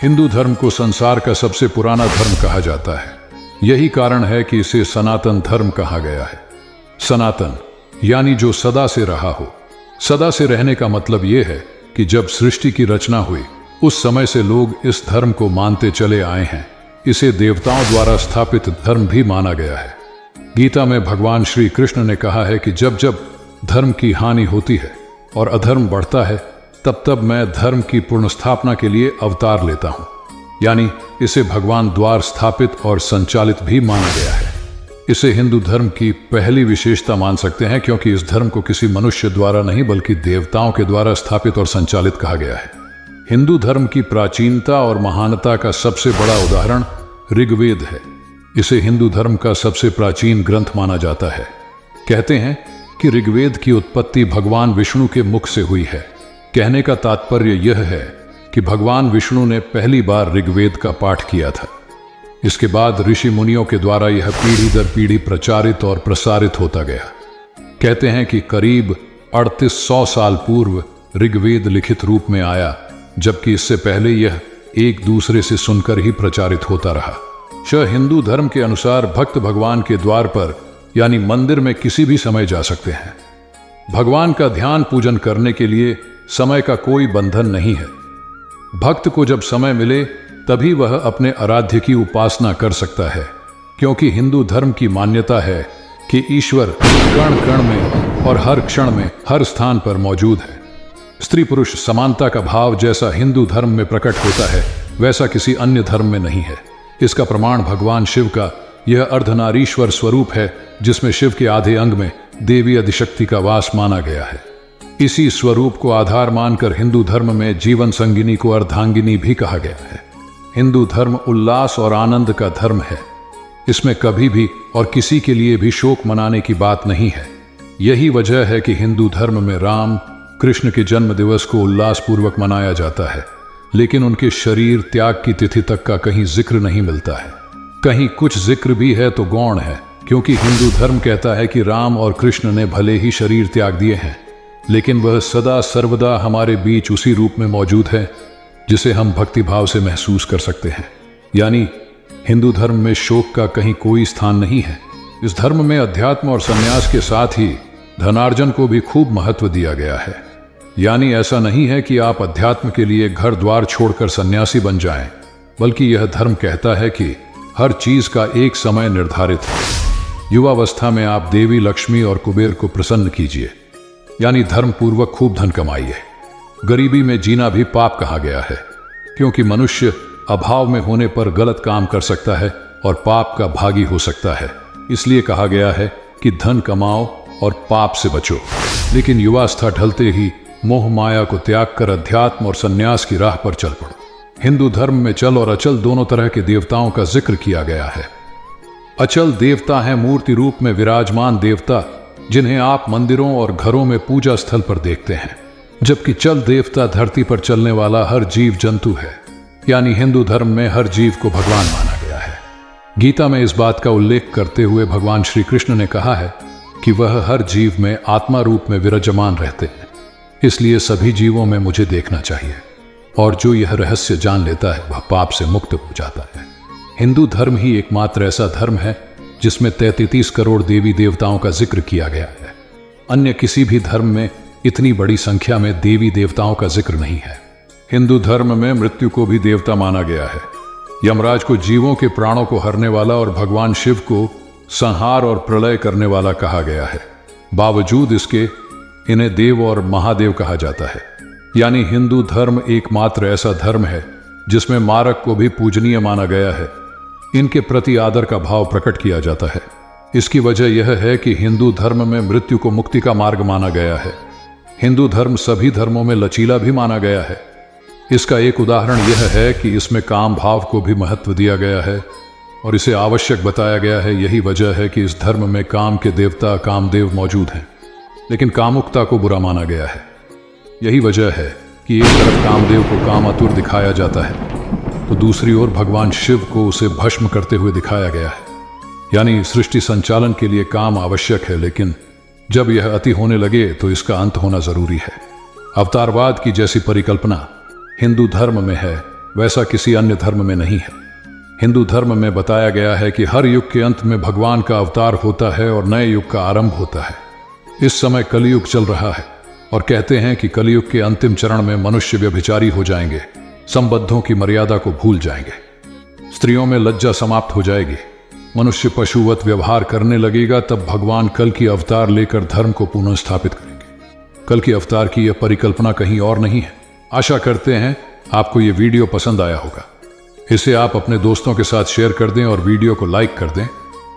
हिंदू धर्म को संसार का सबसे पुराना धर्म कहा जाता है। यही कारण है कि इसे सनातन धर्म कहा गया है। सनातन यानी जो सदा से रहा हो। सदा से रहने का मतलब यह है कि जब सृष्टि की रचना हुई उस समय से लोग इस धर्म को मानते चले आए हैं। इसे देवताओं द्वारा स्थापित धर्म भी माना गया है। गीता में भगवान श्री कृष्ण ने कहा है कि जब जब धर्म की हानि होती है और अधर्म बढ़ता है तब तब मैं धर्म की पुनर्स्थापना के लिए अवतार लेता हूं। यानी इसे भगवान द्वार स्थापित और संचालित भी माना गया है। इसे हिंदू धर्म की पहली विशेषता मान सकते हैं क्योंकि इस धर्म को किसी मनुष्य द्वारा नहीं बल्कि देवताओं के द्वारा स्थापित और संचालित कहा गया है। हिंदू धर्म की प्राचीनता और महानता का सबसे बड़ा उदाहरण ऋग्वेद है। इसे हिंदू धर्म का सबसे प्राचीन ग्रंथ माना जाता है। कहते हैं कि ऋग्वेद की उत्पत्ति भगवान विष्णु के मुख से हुई है। कहने का तात्पर्य यह है कि भगवान विष्णु ने पहली बार ऋग्वेद का पाठ किया था। इसके बाद ऋषि मुनियों के द्वारा यह पीढ़ी दर पीढ़ी प्रचारित और प्रसारित होता गया। कहते हैं कि करीब 3800 साल पूर्व ऋग्वेद लिखित रूप में आया, जबकि इससे पहले यह एक दूसरे से सुनकर ही प्रचारित होता रहा। हिंदू धर्म के अनुसार भक्त भगवान के द्वार पर यानी मंदिर में किसी भी समय जा सकते हैं। भगवान का ध्यान पूजन करने के लिए समय का कोई बंधन नहीं है। भक्त को जब समय मिले तभी वह अपने आराध्य की उपासना कर सकता है, क्योंकि हिंदू धर्म की मान्यता है कि ईश्वर कण कण में और हर क्षण में हर स्थान पर मौजूद है। स्त्री पुरुष समानता का भाव जैसा हिंदू धर्म में प्रकट होता है वैसा किसी अन्य धर्म में नहीं है। इसका प्रमाण भगवान शिव का यह अर्धनारीश्वर स्वरूप है, जिसमें शिव के आधे अंग में देवी आदिशक्ति का वास माना गया है। इसी स्वरूप को आधार मानकर हिंदू धर्म में जीवन संगिनी को अर्धांगिनी भी कहा गया है। हिंदू धर्म उल्लास और आनंद का धर्म है। इसमें कभी भी और किसी के लिए भी शोक मनाने की बात नहीं है। यही वजह है कि हिंदू धर्म में राम कृष्ण के जन्म दिवस को उल्लासपूर्वक मनाया जाता है, लेकिन उनके शरीर त्याग की तिथि तक का कहीं जिक्र नहीं मिलता है। कहीं कुछ जिक्र भी है तो गौण है, क्योंकि हिंदू धर्म कहता है कि राम और कृष्ण ने भले ही शरीर त्याग दिए हैं, लेकिन वह सदा सर्वदा हमारे बीच उसी रूप में मौजूद है जिसे हम भक्ति भाव से महसूस कर सकते हैं। यानी हिंदू धर्म में शोक का कहीं कोई स्थान नहीं है। इस धर्म में अध्यात्म और संन्यास के साथ ही धनार्जन को भी खूब महत्व दिया गया है। यानी ऐसा नहीं है कि आप अध्यात्म के लिए घर द्वार छोड़कर सन्यासी बन जाएं, बल्कि यह धर्म कहता है कि हर चीज का एक समय निर्धारित है। युवावस्था में आप देवी लक्ष्मी और कुबेर को प्रसन्न कीजिए, यानी धर्म पूर्वक खूब धन कमाइए। गरीबी में जीना भी पाप कहा गया है, क्योंकि मनुष्य अभाव में होने पर गलत काम कर सकता है और पाप का भागी हो सकता है। इसलिए कहा गया है कि धन कमाओ और पाप से बचो। लेकिन युवावस्था ढलते ही मोह माया को त्याग कर अध्यात्म और संन्यास की राह पर चल पड़ो। हिंदू धर्म में चल और अचल दोनों तरह के देवताओं का जिक्र किया गया है। अचल देवता हैं मूर्ति रूप में विराजमान देवता, जिन्हें आप मंदिरों और घरों में पूजा स्थल पर देखते हैं, जबकि चल देवता धरती पर चलने वाला हर जीव जंतु है। यानी हिंदू धर्म में हर जीव को भगवान माना गया है। गीता में इस बात का उल्लेख करते हुए भगवान श्री कृष्ण ने कहा है कि वह हर जीव में आत्मा रूप में विराजमान रहते हैं, इसलिए सभी जीवों में मुझे देखना चाहिए, और जो यह रहस्य जान लेता है वह पाप से मुक्त हो जाता है। हिंदू धर्म ही एकमात्र ऐसा धर्म है जिसमें 33 करोड़ देवी देवताओं का जिक्र किया गया है। अन्य किसी भी धर्म में इतनी बड़ी संख्या में देवी देवताओं का जिक्र नहीं है। हिंदू धर्म में मृत्यु को भी देवता माना गया है। यमराज को जीवों के प्राणों को हरने वाला और भगवान शिव को संहार और प्रलय करने वाला कहा गया है। बावजूद इसके इन्हें देव और महादेव कहा जाता है। यानी हिंदू धर्म एकमात्र ऐसा धर्म है जिसमें मारक को भी पूजनीय माना गया है। इनके प्रति आदर का भाव प्रकट किया जाता है। इसकी वजह यह है कि हिंदू धर्म में मृत्यु को मुक्ति का मार्ग माना गया है। हिंदू धर्म सभी धर्मों में लचीला भी माना गया है। इसका एक उदाहरण यह है कि इसमें काम भाव को भी महत्व दिया गया है और इसे आवश्यक बताया गया है। यही वजह है कि इस धर्म में काम के देवता कामदेव मौजूद हैं, लेकिन कामुकता को बुरा माना गया है। यही वजह है कि एक तरफ कामदेव को काम आतुर दिखाया जाता है तो दूसरी ओर भगवान शिव को उसे भस्म करते हुए दिखाया गया है। यानी सृष्टि संचालन के लिए काम आवश्यक है, लेकिन जब यह अति होने लगे तो इसका अंत होना जरूरी है। अवतारवाद की जैसी परिकल्पना हिंदू धर्म में है, वैसा किसी अन्य धर्म में नहीं है। हिंदू धर्म में बताया गया है कि हर युग के अंत में भगवान का अवतार होता है और नए युग का आरंभ होता है। इस समय कलयुग चल रहा है और कहते हैं कि कलयुग के अंतिम चरण में मनुष्य व्यभिचारी हो जाएंगे, संबंधों की मर्यादा को भूल जाएंगे, स्त्रियों में लज्जा समाप्त हो जाएगी, मनुष्य पशुवत व्यवहार करने लगेगा। तब भगवान कल की अवतार लेकर धर्म को पुनः स्थापित करेंगे। कल की अवतार की यह परिकल्पना कहीं और नहीं है। आशा करते हैं आपको ये वीडियो पसंद आया होगा। इसे आप अपने दोस्तों के साथ शेयर कर दें और वीडियो को लाइक कर दें।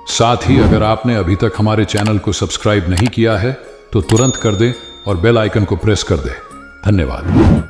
साथ ही अगर आपने अभी तक हमारे चैनल को सब्सक्राइब नहीं किया है तो तुरंत कर दें और बेल आइकन को प्रेस कर दें। धन्यवाद।